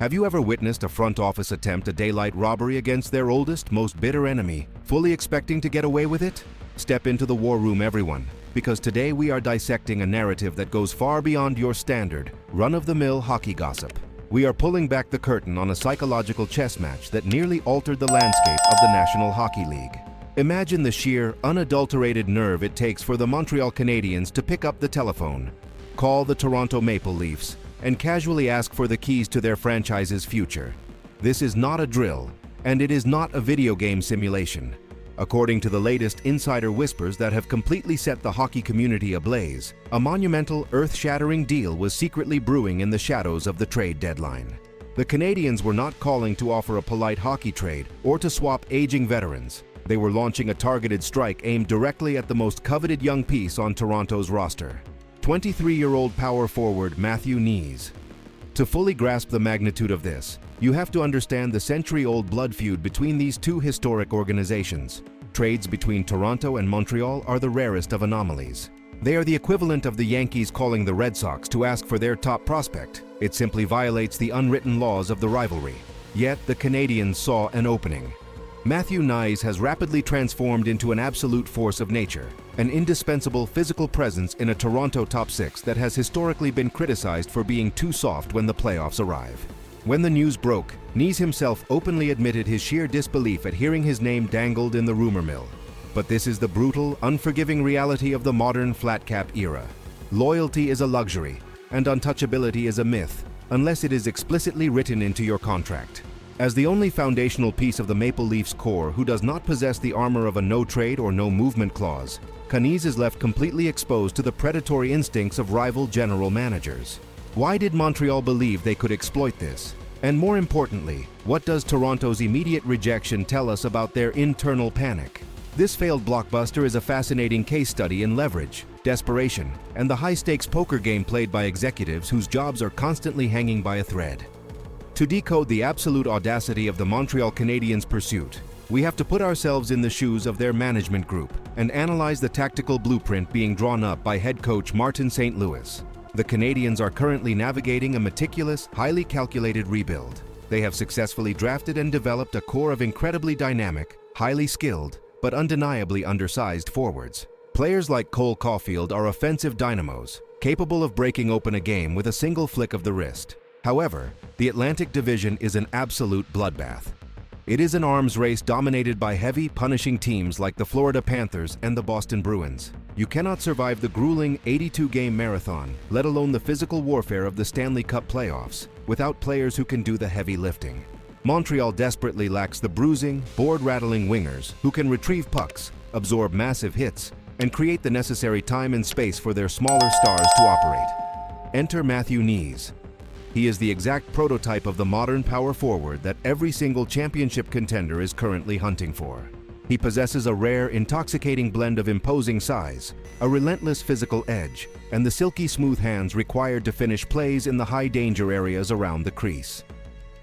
Have you ever witnessed a front office attempt a daylight robbery against their oldest, most bitter enemy, fully expecting to get away with it? Step into the war room, everyone, because today we are dissecting a narrative that goes far beyond your standard, run-of-the-mill hockey gossip. We are pulling back the curtain on a psychological chess match that nearly altered the landscape of the National Hockey League. Imagine the sheer, unadulterated nerve it takes for the Montreal Canadiens to pick up the telephone, call the Toronto Maple Leafs, and casually ask for the keys to their franchise's future. This is not a drill, and it is not a video game simulation. According to the latest insider whispers that have completely set the hockey community ablaze, a monumental, earth-shattering deal was secretly brewing in the shadows of the trade deadline. The Canadiens were not calling to offer a polite hockey trade or to swap aging veterans. They were launching a targeted strike aimed directly at the most coveted young piece on Toronto's roster, 23-year-old power forward Matthew Knies. To fully grasp the magnitude of this, you have to understand the century-old blood feud between these two historic organizations. Trades between Toronto and Montreal are the rarest of anomalies. They are the equivalent of the Yankees calling the Red Sox to ask for their top prospect. It simply violates the unwritten laws of the rivalry. Yet the Canadiens saw an opening. Matthew Knies has rapidly transformed into an absolute force of nature, an indispensable physical presence in a Toronto top six that has historically been criticized for being too soft when the playoffs arrive. When the news broke, Knies himself openly admitted his sheer disbelief at hearing his name dangled in the rumor mill. But this is the brutal, unforgiving reality of the modern flat cap era. Loyalty is a luxury, and untouchability is a myth, unless it is explicitly written into your contract. As the only foundational piece of the Maple Leafs core who does not possess the armor of a no-trade or no-movement clause, Knies is left completely exposed to the predatory instincts of rival general managers. Why did Montreal believe they could exploit this? And more importantly, what does Toronto's immediate rejection tell us about their internal panic? This failed blockbuster is a fascinating case study in leverage, desperation, and the high-stakes poker game played by executives whose jobs are constantly hanging by a thread. To decode the absolute audacity of the Montreal Canadiens' pursuit, we have to put ourselves in the shoes of their management group and analyze the tactical blueprint being drawn up by head coach Martin St. Louis. The Canadiens are currently navigating a meticulous, highly calculated rebuild. They have successfully drafted and developed a core of incredibly dynamic, highly skilled, but undeniably undersized forwards. Players like Cole Caulfield are offensive dynamos, capable of breaking open a game with a single flick of the wrist. However, the Atlantic Division is an absolute bloodbath. It is an arms race dominated by heavy, punishing teams like the Florida Panthers and the Boston Bruins. You cannot survive the grueling 82-game marathon, let alone the physical warfare of the Stanley Cup playoffs, without players who can do the heavy lifting. Montreal desperately lacks the bruising, board-rattling wingers who can retrieve pucks, absorb massive hits, and create the necessary time and space for their smaller stars to operate. Enter Matthew Knies. He is the exact prototype of the modern power forward that every single championship contender is currently hunting for. He possesses a rare, intoxicating blend of imposing size, a relentless physical edge, and the silky smooth hands required to finish plays in the high-danger areas around the crease.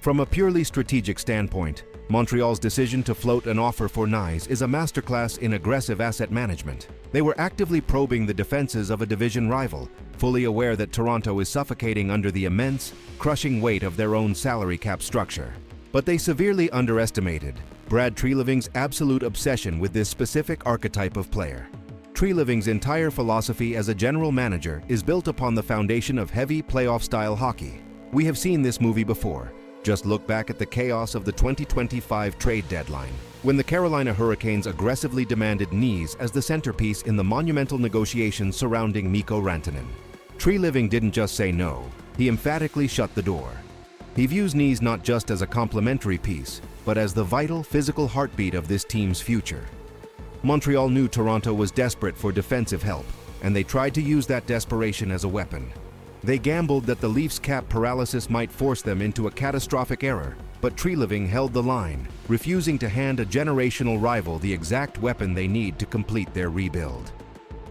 From a purely strategic standpoint, Montreal's decision to float an offer for Knies is a masterclass in aggressive asset management. They were actively probing the defenses of a division rival, fully aware that Toronto is suffocating under the immense, crushing weight of their own salary cap structure. But they severely underestimated Brad Treliving's absolute obsession with this specific archetype of player. Treliving's entire philosophy as a general manager is built upon the foundation of heavy playoff-style hockey. We have seen this movie before. Just look back at the chaos of the 2025 trade deadline, when the Carolina Hurricanes aggressively demanded Knies as the centerpiece in the monumental negotiations surrounding Mikko Rantanen. Treliving didn't just say no, he emphatically shut the door. He views Knies not just as a complementary piece, but as the vital physical heartbeat of this team's future. Montreal knew Toronto was desperate for defensive help, and they tried to use that desperation as a weapon. They gambled that the Leafs' cap paralysis might force them into a catastrophic error, but Treliving held the line, refusing to hand a generational rival the exact weapon they need to complete their rebuild.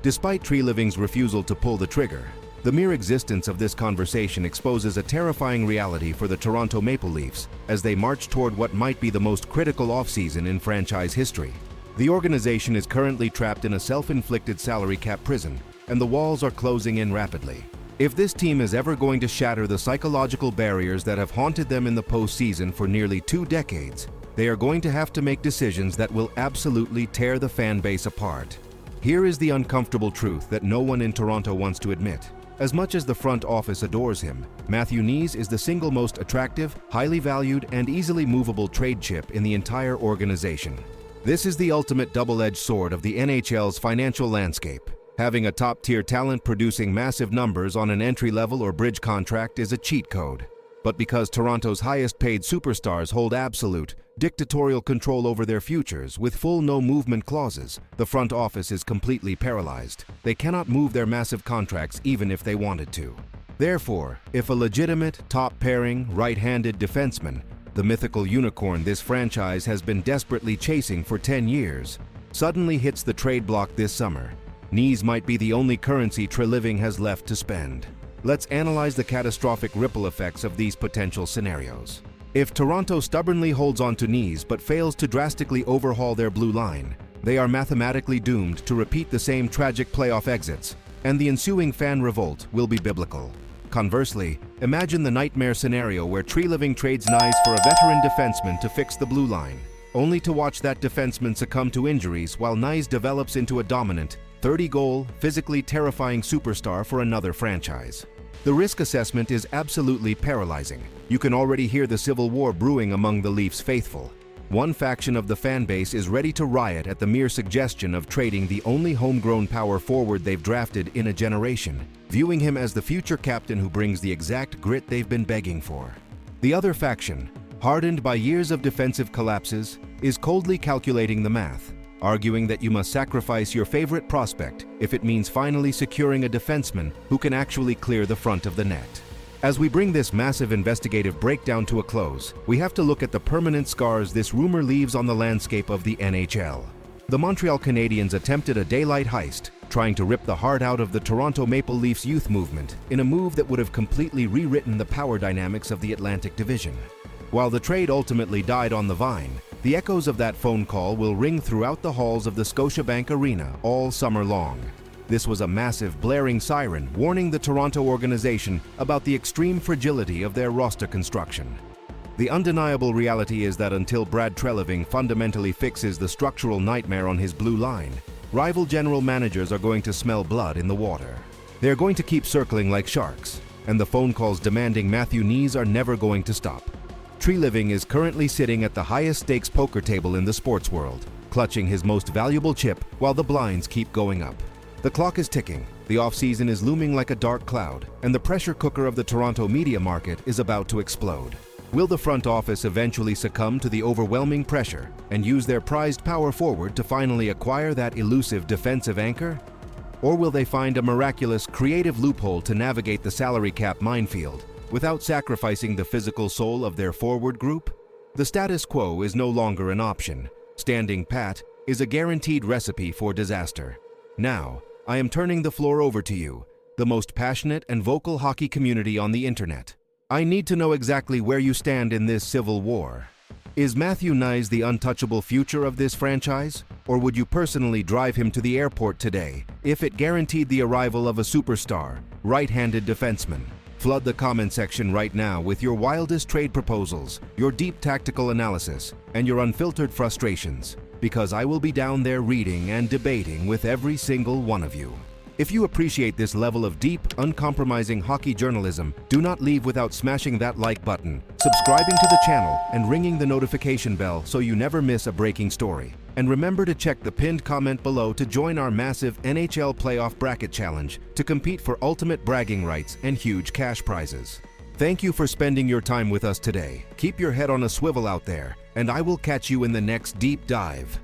Despite Treliving's refusal to pull the trigger, the mere existence of this conversation exposes a terrifying reality for the Toronto Maple Leafs as they march toward what might be the most critical offseason in franchise history. The organization is currently trapped in a self-inflicted salary cap prison, and the walls are closing in rapidly. If this team is ever going to shatter the psychological barriers that have haunted them in the postseason for nearly 2 decades, they are going to have to make decisions that will absolutely tear the fan base apart. Here is the uncomfortable truth that no one in Toronto wants to admit. As much as the front office adores him, Matthew Knies is the single most attractive, highly valued, and easily movable trade chip in the entire organization. This is the ultimate double-edged sword of the NHL's financial landscape. Having a top-tier talent producing massive numbers on an entry-level or bridge contract is a cheat code. But because Toronto's highest-paid superstars hold absolute, dictatorial control over their futures with full no-movement clauses, the front office is completely paralyzed. They cannot move their massive contracts even if they wanted to. Therefore, if a legitimate, top-pairing, right-handed defenseman, the mythical unicorn this franchise has been desperately chasing for 10 years, suddenly hits the trade block this summer, Knies might be the only currency Treliving has left to spend. Let's analyze the catastrophic ripple effects of these potential scenarios. If Toronto stubbornly holds on to Knies but fails to drastically overhaul their blue line, they are mathematically doomed to repeat the same tragic playoff exits, and the ensuing fan revolt will be biblical. Conversely, imagine the nightmare scenario where Treliving trades Knies for a veteran defenseman to fix the blue line, only to watch that defenseman succumb to injuries while Knies develops into a dominant, 30-goal, physically terrifying superstar for another franchise. The risk assessment is absolutely paralyzing. You can already hear the civil war brewing among the Leafs faithful. One faction of the fan base is ready to riot at the mere suggestion of trading the only homegrown power forward they've drafted in a generation, viewing him as the future captain who brings the exact grit they've been begging for. The other faction, hardened by years of defensive collapses, is coldly calculating the math, arguing that you must sacrifice your favorite prospect if it means finally securing a defenseman who can actually clear the front of the net. As we bring this massive investigative breakdown to a close, we have to look at the permanent scars this rumor leaves on the landscape of the NHL. The Montreal Canadiens attempted a daylight heist, trying to rip the heart out of the Toronto Maple Leafs youth movement in a move that would have completely rewritten the power dynamics of the Atlantic Division. While the trade ultimately died on the vine, the echoes of that phone call will ring throughout the halls of the Scotiabank Arena all summer long. This was a massive, blaring siren warning the Toronto organization about the extreme fragility of their roster construction. The undeniable reality is that until Brad Treliving fundamentally fixes the structural nightmare on his blue line, rival general managers are going to smell blood in the water. They're going to keep circling like sharks, and the phone calls demanding Matthew Knies are never going to stop. Treliving is currently sitting at the highest stakes poker table in the sports world, clutching his most valuable chip while the blinds keep going up. The clock is ticking, the offseason is looming like a dark cloud, and the pressure cooker of the Toronto media market is about to explode. Will the front office eventually succumb to the overwhelming pressure and use their prized power forward to finally acquire that elusive defensive anchor? Or will they find a miraculous, creative loophole to navigate the salary cap minefield without sacrificing the physical soul of their forward group? The status quo is no longer an option. Standing pat is a guaranteed recipe for disaster. Now, I am turning the floor over to you, the most passionate and vocal hockey community on the internet. I need to know exactly where you stand in this civil war. Is Matthew Knies the untouchable future of this franchise? Or would you personally drive him to the airport today if it guaranteed the arrival of a superstar, right-handed defenseman? Flood the comment section right now with your wildest trade proposals, your deep tactical analysis, and your unfiltered frustrations, because I will be down there reading and debating with every single one of you. If you appreciate this level of deep, uncompromising hockey journalism, do not leave without smashing that like button, subscribing to the channel, and ringing the notification bell so you never miss a breaking story. And remember to check the pinned comment below to join our massive NHL Playoff Bracket Challenge to compete for ultimate bragging rights and huge cash prizes. Thank you for spending your time with us today. Keep your head on a swivel out there, and I will catch you in the next deep dive.